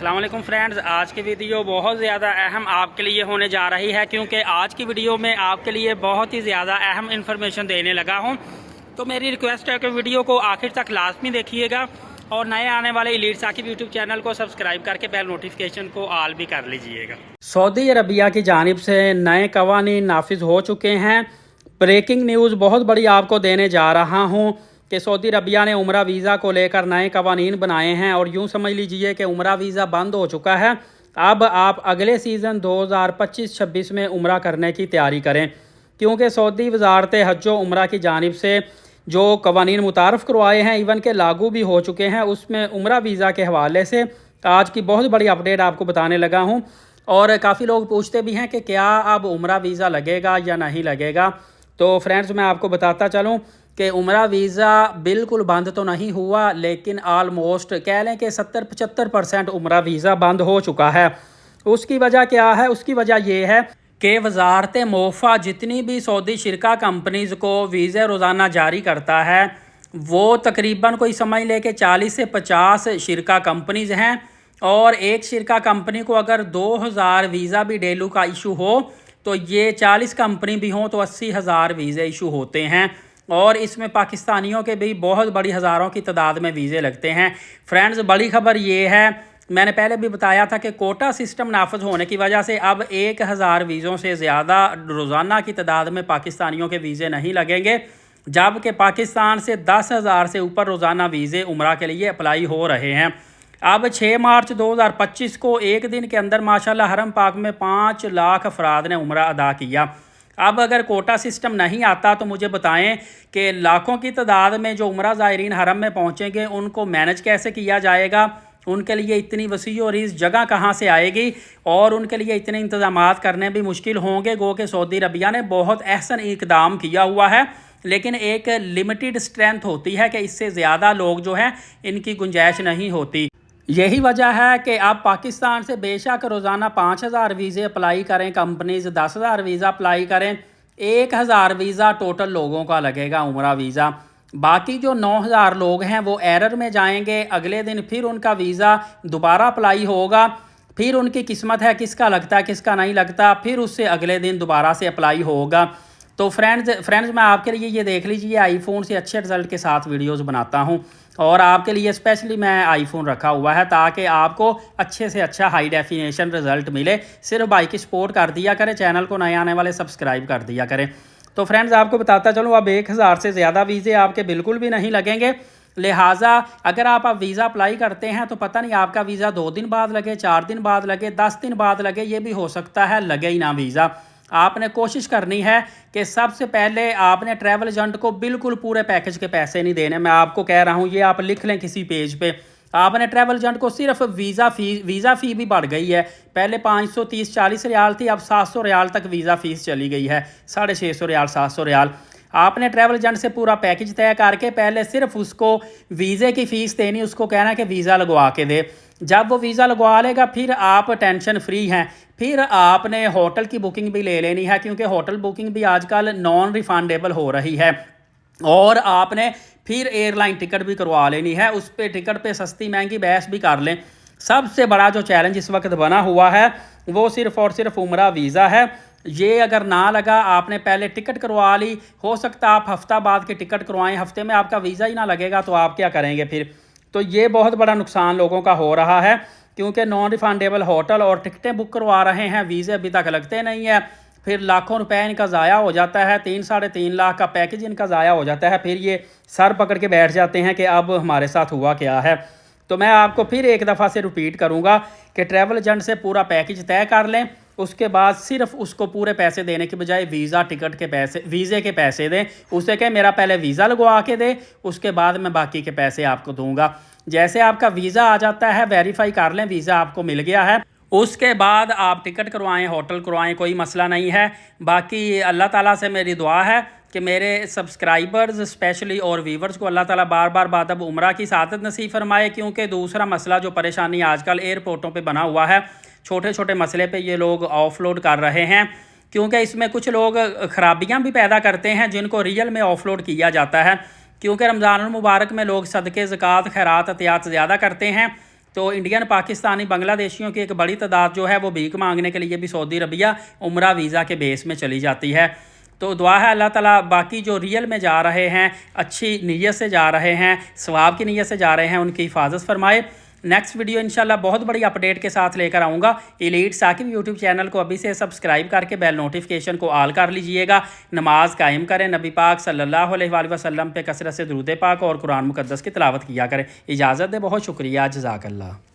अस्सलाम वालेकुम फ्रेंड्स, आज की वीडियो बहुत ज़्यादा अहम आपके लिए होने जा रही है क्योंकि आज की वीडियो में आपके लिए बहुत ही ज़्यादा अहम इन्फॉर्मेशन देने लगा हूं। तो मेरी रिक्वेस्ट है कि वीडियो को आखिर तक लाजमी देखिएगा और नए आने वाले एलीट साकिब यूट्यूब चैनल को सब्सक्राइब करके बेल नोटिफिकेशन को ऑल भी कर लीजिएगा। सऊदी अरबिया की जानिब से नए कवानीन नाफिज हो चुके हैं। ब्रेकिंग न्यूज़ बहुत बड़ी आपको देने जा रहा हूँ कि सऊदी अरबिया ने उम्रा वीज़ा को लेकर नए कवानीन बनाए हैं और यूँ समझ लीजिए कि उम्रा वीज़ा बंद हो चुका है। अब आप अगले सीज़न 2025-26 में उम्रा करने की तैयारी करें क्योंकि सऊदी वजारत हज व उम्रा की जानिब से जो कवानीन मुतारफ़ करवाए हैं इवन के लागू भी हो चुके हैं, उसमें उम्रा वीज़ा के हवाले से आज की बहुत बड़ी अपडेट आपको बताने लगा हूँ। और काफ़ी लोग पूछते भी हैं कि क्या अब उम्रा वीज़ा लगेगा या नहीं लगेगा। तो फ्रेंड्स, मैं आपको बताता चलूँ कि उम्रा वीज़ा बिल्कुल बंद तो नहीं हुआ, लेकिन आलमोस्ट कह लें कि 70-75% उम्रा वीज़ा बंद हो चुका है। उसकी वजह क्या है? उसकी वजह यह है कि वजारत मोफ़ा जितनी भी सऊदी शिरका कंपनीज़ को वीज़े रोज़ाना जारी करता है वो तकरीबन कोई समझ ले कि 40 से 50 शिरका कंपनीज़ हैं और एक शिरका कंपनी को अगर 2000 वीज़ा भी डेलू का इशू हो तो ये 40 कंपनी भी हों तो 80,000 वीज़े इशू होते हैं और इसमें पाकिस्तानियों के भी बहुत बड़ी हज़ारों की तादाद में वीज़े लगते हैं। फ्रेंड्स, बड़ी खबर ये है, मैंने पहले भी बताया था कि कोटा सिस्टम नाफज होने की वजह से अब 1000 वीज़ों से ज़्यादा रोज़ाना की तादाद में पाकिस्तानियों के वीज़े नहीं लगेंगे, जबकि पाकिस्तान से 10,000 से ऊपर रोज़ाना वीज़े उम्रा के लिए अप्लाई हो रहे हैं। अब 6 मार्च 2025 को एक दिन के अंदर माशाल्लाह हरम पाक में 5 लाख अफराद ने उम्रा अदा किया। अब अगर कोटा सिस्टम नहीं आता तो मुझे बताएं कि लाखों की तादाद में जो उम्रा ज़ायरीन हरम में पहुंचेंगे उनको मैनेज कैसे किया जाएगा, उनके लिए इतनी वसी और इस जगह कहां से आएगी और उनके लिए इतने इंतजामात करने भी मुश्किल होंगे। गो कि सऊदी अरबिया ने बहुत अहसन इकदाम किया हुआ है, लेकिन एक लिमिटेड स्ट्रेंथ होती है कि इससे ज़्यादा लोग जो हैं इनकी गुंजाइश नहीं होती। यही वजह है कि आप पाकिस्तान से बेशक रोज़ाना 5000 वीज़े अप्लाई करें, कंपनीज 10,000 वीज़ा अप्लाई करें, 1000 वीज़ा टोटल लोगों का लगेगा उम्रा वीज़ा। बाकी जो 9000 लोग हैं वो एरर में जाएंगे, अगले दिन फिर उनका वीज़ा दोबारा अप्लाई होगा, फिर उनकी किस्मत है किसका लगता है किसका नहीं लगता, फिर उससे अगले दिन दोबारा से अप्लाई होगा। तो फ्रेंड्स मैं आपके लिए ये देख लीजिए, आईफोन से अच्छे रिज़ल्ट के साथ वीडियोस बनाता हूँ और आपके लिए स्पेशली मैं आईफोन रखा हुआ है ताकि आपको अच्छे से अच्छा हाई डेफिनेशन रिज़ल्ट मिले। सिर्फ भाई की सपोर्ट कर दिया करें, चैनल को नए आने वाले सब्सक्राइब कर दिया करें। तो फ्रेंड्स, आपको बताता चलूँ, अब 1000 से ज़्यादा वीज़े आपके बिल्कुल भी नहीं लगेंगे। लिहाजा अगर आप वीज़ा अप्लाई करते हैं तो पता नहीं आपका वीज़ा 2 दिन बाद लगे, 4 दिन बाद लगे, 10 दिन बाद लगे, ये भी हो सकता है लगे ही ना वीज़ा। आपने कोशिश करनी है कि सबसे पहले आपने ट्रैवल एजेंट को बिल्कुल पूरे पैकेज के पैसे नहीं देने। मैं आपको कह रहा हूँ, ये आप लिख लें किसी पेज पे। आपने ट्रैवल एजेंट को सिर्फ वीज़ा फ़ी भी बढ़ गई है, पहले 530-40 रियाल थी, अब 700 रियाल तक वीज़ा फ़ीस चली गई है, 650 रियाल 700 रियाल। आपने ट्रैवल एजेंट से पूरा पैकेज तय करके पहले सिर्फ उसको वीज़े की फ़ीस देनी, उसको कहना कि वीज़ा लगवा के दे। जब वो वीज़ा लगवा लेगा फिर आप टेंशन फ्री हैं। फिर आपने होटल की बुकिंग भी ले लेनी है क्योंकि होटल बुकिंग भी आजकल नॉन रिफंडेबल हो रही है और आपने फिर एयरलाइन टिकट भी करवा लेनी है, उस पर टिकट पे सस्ती महंगी बहस भी कर लें। सबसे बड़ा जो चैलेंज इस वक्त बना हुआ है वो सिर्फ और सिर्फ उम्रा वीज़ा है। ये अगर ना लगा, आपने पहले टिकट करवा ली, हो सकता है आप हफ्ता बाद की टिकट करवाएं, हफ्ते में आपका वीज़ा ही ना लगेगा तो आप क्या करेंगे फिर? तो ये बहुत बड़ा नुकसान लोगों का हो रहा है क्योंकि नॉन रिफंडेबल होटल और टिकटें बुक करवा रहे हैं, वीज़े अभी तक लगते नहीं है, फिर लाखों रुपए इनका ज़ाया हो जाता है, 3-3.5 लाख का पैकेज इनका ज़ाया हो जाता है। फिर ये सर पकड़ के बैठ जाते हैं कि अब हमारे साथ हुआ क्या है। तो मैं आपको फिर एक दफ़ा से रिपीट करूँगा कि ट्रैवल एजेंट से पूरा पैकेज तय कर लें, उसके बाद सिर्फ उसको पूरे पैसे देने के बजाय वीज़ा टिकट के पैसे, वीज़े के पैसे दें। उसे कहें मेरा पहले वीज़ा लगवा के दे, उसके बाद मैं बाकी के पैसे आपको दूंगा। जैसे आपका वीज़ा आ जाता है वेरीफाई कर लें वीज़ा आपको मिल गया है, उसके बाद आप टिकट करवाएं, होटल करवाएं, कोई मसला नहीं है। बाकी अल्लाह ताला से मेरी दुआ है कि मेरे सब्सक्राइबर्स स्पेशली और व्यूवर्स को अल्लाह ताला बार बार बादब उम्रा की सादत नसीब फरमाए क्योंकि दूसरा मसला जो परेशानी आजकल एयरपोर्टों पे बना हुआ है, छोटे छोटे मसले पे ये लोग ऑफलोड कर रहे हैं क्योंकि इसमें कुछ लोग ख़राबियाँ भी पैदा करते हैं जिनको रियल में ऑफलोड किया जाता है क्योंकि रमज़ान मुबारक में लोग सदक़े ज़कात खैरात अतियात ज़्यादा करते हैं تو انڈین پاکستانی بنگلہ دیشیوں کی ایک بڑی تعداد جو ہے وہ بھیک مانگنے کے لیے بھی سعودی عربیہ عمرہ ویزا کے بیس میں چلی جاتی ہے۔ تو دعا ہے اللہ تعالیٰ باقی جو ریئل میں جا رہے ہیں، اچھی نیت سے جا رہے ہیں، ثواب کی نیت سے جا رہے ہیں، ان کی حفاظت فرمائے۔ نیکسٹ ویڈیو انشاءاللہ بہت بڑی اپڈیٹ کے ساتھ لے کر آؤں گا۔ ایلیٹ ثاقب یوٹیوب چینل کو ابھی سے سبسکرائب کر کے بیل نوٹیفیکیشن کو آل کر لیجئے گا۔ نماز قائم کریں، نبی پاک صلی اللہ علیہ وآلہ وسلم پہ کثرت سے درود پاک اور قرآن مقدس کی تلاوت کیا کریں۔ اجازت دے، بہت شکریہ، جزاک اللہ۔